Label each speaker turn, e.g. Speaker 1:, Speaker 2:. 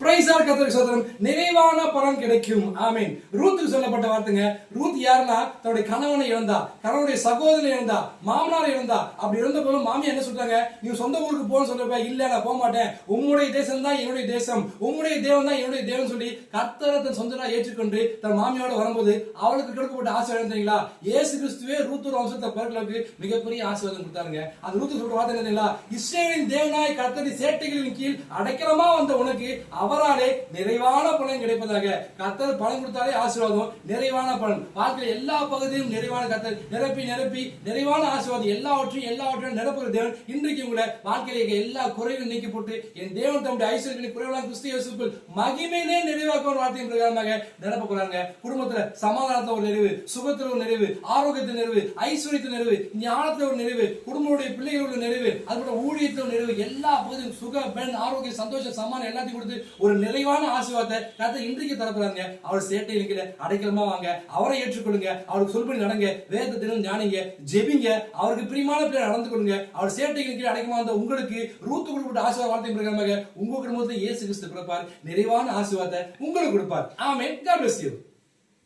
Speaker 1: Price R கர்த்தருக்கு ஸ்தோத்திரம். நிறைவான பலன் கிடைக்கும். ஆமென். ரூத்துக்கு சொல்லப்பட்ட வார்த்தைங்க. ரூத் யாருன்னா தன்னுடைய கணவனை இழந்தா, கணவனுடைய சகோதரனை இழந்தா, மாமனாரை இழந்தா. அப்படி இருந்த போது மாமியா என்ன சொல்றாங்க, நீ சொந்த ஊருக்கு போன்னு சொல்றப்ப இல்ல நான் போக மாட்டேன், உம்முடைய தேசம் தான் என்னுடைய தேசம், உம்முடைய தேவன் தான் என்னுடைய தேவன் சொல்லி கர்த்தரை தன் சொந்தமா ஏற்றுக்கொண்டு தன் மாமியோட வரும்போது அவளுக்கு கொடுக்கப்பட்ட ஆசீர்வாதம் தெரியுங்களா? இயேசு கிறிஸ்துவே ரூத்து வம்சத்தை பிறகு மிகப்பெரிய ஆசீர்வாதம் கொடுத்தாருங்க. அது ரூத்து சொல்ற வார்த்தை என்ன, இஸ்ரவேலின் தேவனாய் கர்த்தரின் சேட்டைகளின் கீழ் அடைக்கலமா வந்த உனக்கு அவராலே நிறைவான பலன் கிடைப்பதாக. கர்த்தர் பலன் கொடுத்தாலே ஆசீர்வாதம், நிறைவான பலன். வாழ்க்கையில் எல்லா பகுதியும் நிறைவான கர்த்தர் நிரப்பி நிரப்பி நிறைவான ஆசீர்வாதம் எல்லாவற்றையும் நிரப்புகிற தேவன் இன்றைக்கு உங்களை வாழ்க்கையில எல்லா குறைவும் நீக்கி போட்டு என் தேவன் தம்முடைய ஐஸ்வர்யங்களின் குறைவெல்லாம் கிறிஸ்து இயேசுக்குள் மகிமையிலே நிறைவாக்குற வார்த்தையின் பிரகாரமாக நிரப்ப போறாங்க. குடும்பத்துல சமாதானத்துல ஒரு நிறைவு, சுகத்துல ஒரு நிறைவு, ஆரோக்கியத்தின் நிறைவு, ஐஸ்வர்யத்தின் நிறைவு, ஞானத்துல ஒரு நிறைவு, குடும்பங்களுடைய பிள்ளைகளோட நிறைவு, அதோட ஊழியத்தில் நிறைவு, எல்லா பகுதியும் சுக பெண் ஆரோக்கியம் சந்தோஷம் சமாதானம் எல்லாத்தையும் கொடுத்து ஒரு நிறைவான ஆசீர்வாதத்தை கர்த்தர் இன்றைக்கு தரப்போறாங்க. அவர் சேட்டை இருக்கிற அடைக்கலமா வாங்க, அவரை ஏற்றுக்கொள்ளுங்க, அவருக்கு சொல்படி நடங்க, வேதத்திலும் ஞானிங்க, ஜெபிங்க, அவருக்கு பிரியமான பிள்ளை நடந்து கொள்ளுங்க. அவர் சேட்டை இருக்கிற அடைக்கமா வந்த உங்களுக்கு ரூத்து கொடுக்கப்பட்ட ஆசீர்வாத வார்த்தை பிரகாரமாக உங்க குடும்பத்தில் இயேசு கிறிஸ்து பிறப்பார், நிறைவான ஆசீர்வாதத்தை உங்களுக்கு கொடுப்பார். ஆமென். God bless you.